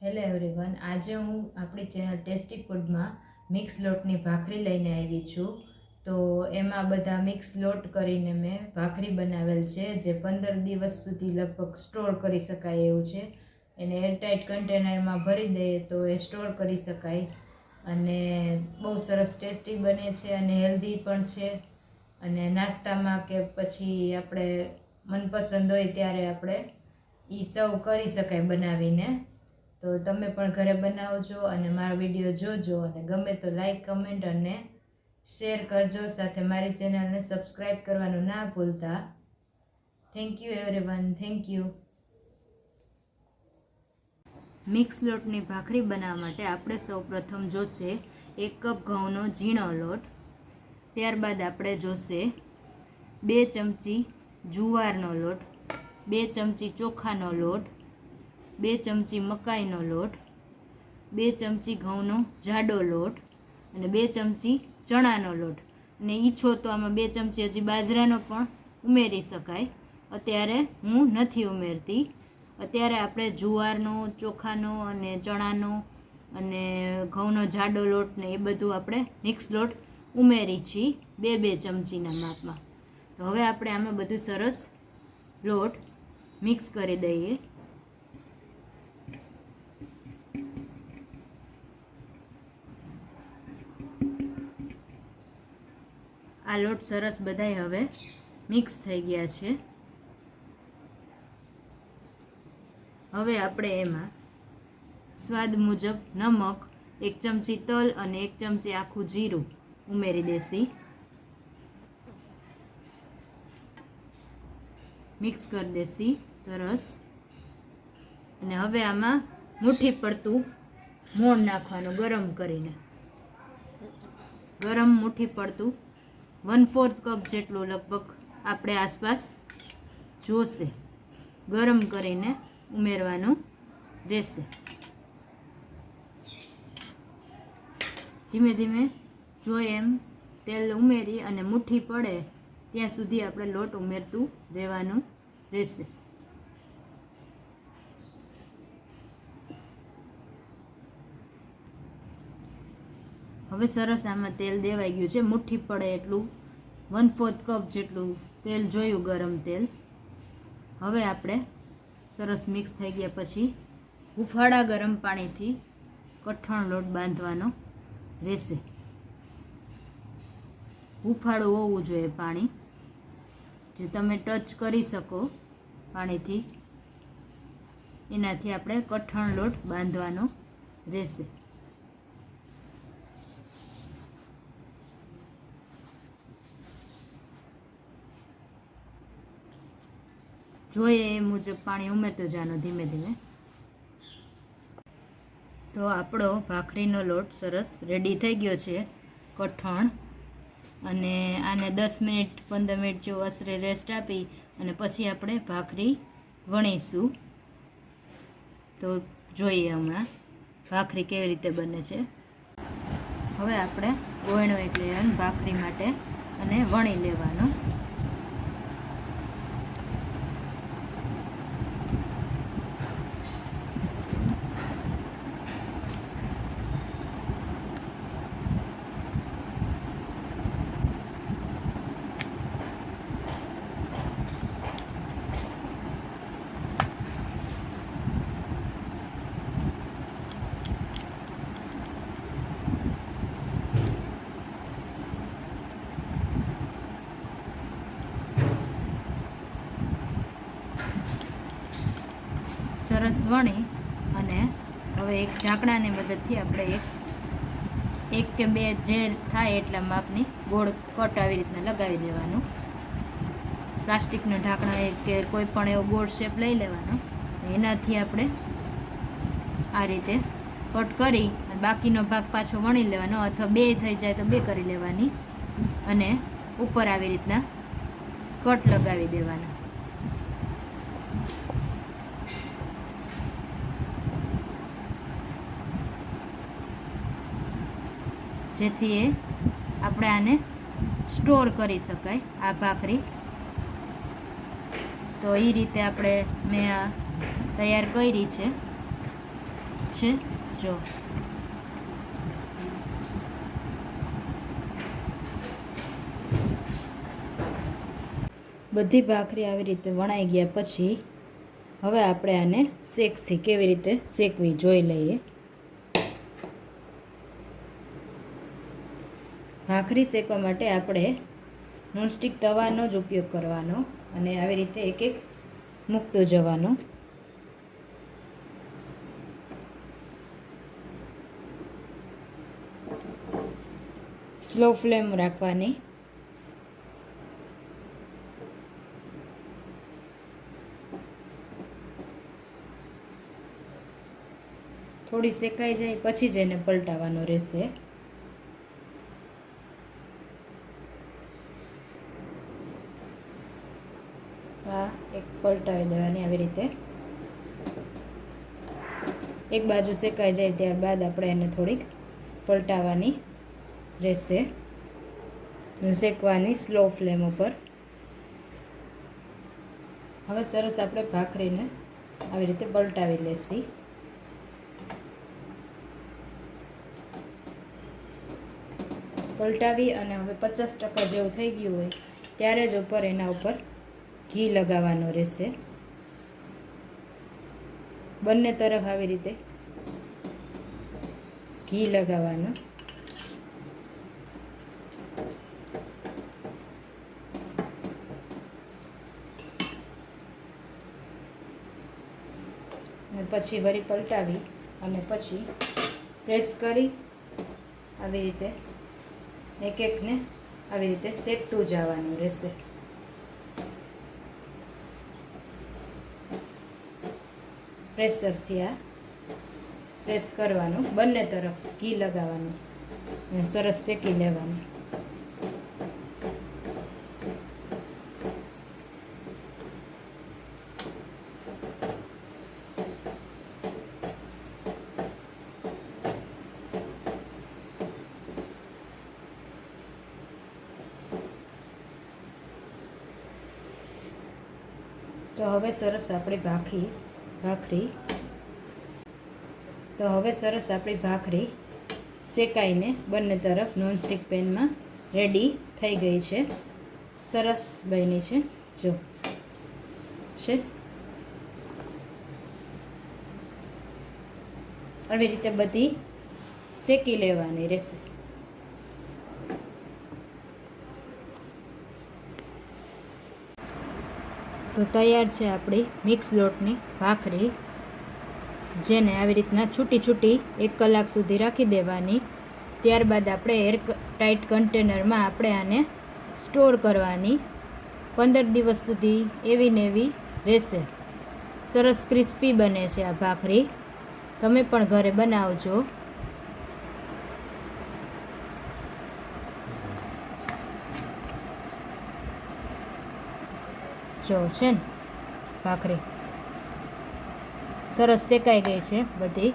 Hello everyone, આજે હું આપણી ચેનલ ટેસ્ટી ફૂડમાં મિક્સ લોટની ભાખરી લઈને આવી છું. તો એમાં બધા મિક્સ લોટ કરીને મેં ભાખરી બનાવેલ છે, જે 15 દિવસ સુધી લગભગ સ્ટોર કરી શકાય એવું છે. એને એરટાઇટ કન્ટેનરમાં ભરી દઈએ તો એ સ્ટોર કરી શકાય અને બહુ સરસ ટેસ્ટી બને છે અને હેલ્ધી પણ છે. અને નાસ્તામાં કે પછી આપણે મનપસંદ હોય ત્યારે આપણે એ સર્વ કરી શકાય બનાવીને. તો તમે પણ ઘરે બનાવજો અને મારો વિડીયો જોજો અને ગમે તો લાઈક, કમેન્ટ અને શેર કરજો. સાથે મારી ચેનલને સબસ્ક્રાઈબ કરવાનું ના ભૂલતા. Thank you everyone, thank you. Mix લોટની ભાખરી બનાવવા માટે આપણે સૌપ્રથમ જોશે 1 કપ ઘઉંનો ઝીણો લોટ. ત્યારબાદ આપણે જોશે 2 ચમચી જુવારનો લોટ, 2 ચમચી ચોખાનો લોટ, 2 ચમચી મકાઈનો લોટ, 2 ચમચી ઘઉંનો જાડો લોટ અને 2 ચમચી ચણાનો લોટ. અને ઈચ્છો તો આમાં 2 ચમચી હજી બાજરાનો પણ ઉમેરી શકાય. અત્યારે હું નથી ઉમેરતી. અત્યારે આપણે જુવારનો, ચોખાનો અને ચણાનો અને ઘઉંનો જાડો લોટ ને એ બધું આપણે મિક્સ લોટ ઉમેરી છીએ 2-2 ચમચીના માપમાં. તો હવે આપણે આમાં બધું સરસ લોટ મિક્સ કરી દઈએ. આ લોટ સરસ બધાય હવે મિક્સ થઈ ગયા છે. હવે આપણે એમાં સ્વાદ મુજબ નમક, 1 ચમચી તલ અને 1 ચમચી આખું જીરું ઉમેરી દેસી. મિક્સ કરી દેસી સરસ. અને હવે આમાં મુઠ્ઠી પડતું મોણ નાખવાનું ગરમ કરીને. ગરમ મુઠ્ઠી પડતું 1/4 કપ જેટલું લગભગ આપણે આસપાસ જોશે. ગરમ કરીને ઉમેરવાનું રહેશે. ધીમે ધીમે જોઈએ એમ તેલ ઉમેરી અને મુઠ્ઠી પડે ત્યાં સુધી આપણે લોટ ઉમેરતું રહેવાનું રહેશે. હવે સરસ આમાં તેલ દેવાઈ ગયું છે. મુઠ્ઠી પડે એટલું 1/4 કપ જેટલું તેલ જોયું, ગરમ તેલ. હવે આપણે સરસ મિક્સ થઈ ગયા પછી હુંફાળા ગરમ પાણીથી કઠણ લોટ બાંધવાનો રહેશે. હુંફાળું હોવું જોઈએ પાણી, જે તમે ટચ કરી શકો પાણીથી. એનાથી આપણે કઠણ લોટ બાંધવાનો રહેશે. જોઈએ એ મુજબ પાણી ઉમેરતો જવાનો ધીમે ધીમે. તો આપણો ભાખરીનો લોટ સરસ રેડી થઈ ગયો છે, કઠણ. અને આને 10 મિનિટ 15 મિનિટ જેવું આશરે રેસ્ટ આપી અને પછી આપણે ભાખરી વણીશું. તો જોઈએ હમણાં ભાખરી કેવી રીતે બને છે. હવે આપણે ગોયણો એક લેવાનું ભાખરી માટે અને વણી લેવાનો. સરસ વણી અને હવે એક ઢાંકણાની મદદથી આપણે એક કે બે જે થાય એટલા માપની ગોળ કટ આવી રીતના લગાવી દેવાનું. પ્લાસ્ટિકનું ઢાંકણા કે કોઈ પણ એવો ગોળ શેપ લઈ લેવાનો. એનાથી આપણે આ રીતે કટ કરી અને બાકીનો ભાગ પાછો વણી લેવાનો, અથવા 2 થઈ જાય તો 2 કરી લેવાની અને ઉપર આવી રીતના કટ લગાવી દેવાના. જેથી એ આપણે આને સ્ટોર કરી શકાય આ ભાખરી. તો એ રીતે મેં આ તૈયાર કરી છે. છે જો બધી ભાખરી આવી રીતે વણાઈ ગયા પછી હવે આપણે આને શેકશી કેવી રીતે શેકવી જોઈ લઈએ. ભાખરી શેકવા માટે આપણે નોનસ્ટિક તવાનો જ ઉપયોગ કરવાનો અને આવી રીતે એક એક મૂકતો જવાનો. સ્લો ફ્લેમ રાખવાની. થોડી શેકાઈ જાય પછી જ એને પલટાવવાનો રહેશે. આ એક પલટાવી દેવાની આવી રીતે. એક બાજુ શેકાઈ જાય ત્યારબાદ આપણે એને થોડીક પલટાવવાની રહેશે. શેકવાની સ્લો ફ્લેમ ઉપર. હવે સરસ આપણે ભાખરીને આવી રીતે પલટાવી લેશી. પલટાવી અને હવે 50% જેવું થઈ ગયું હોય ત્યારે જ ઉપર એના ઉપર ઘી લગાવવાનું રહેશે. બંને તરફ આવી રીતે ઘી લગાવવાનું. અને પછી વળી પલટાવી અને પછી પ્રેસ કરી આવી રીતે એક એકને આવી રીતે શેકતું જવાનું રહેશે. પ્રેશરથી આ પ્રેસ કરવાનું. બંને તરફ ઘી લગાવવાનું અને સરસ શેકી લેવાનું. તો હવે સરસ આપણી ભાખરી શેકાઈને બંને તરફ નોનસ્ટિક પેનમાં રેડી થઈ ગઈ છે. સરસ બની છે જો છે. આવી રીતે બધી શેકી લેવાની રહેશે. તો તૈયાર છે આપણી મિક્સ લોટની ભાખરી, જેને આવી રીતના છૂટી છૂટી 1 કલાક સુધી રાખી દેવાની. ત્યારબાદ આપણે એર ટાઈટ કન્ટેનરમાં આપણે આને સ્ટોર કરવાની. 15 દિવસ સુધી એવી ને એવી રહેશે. સરસ ક્રિસ્પી બને છે આ ભાખરી. તમે પણ ઘરે બનાવજો. જો છે ને ભાખરી સરસ શેકાઈ ગઈ છે બધી.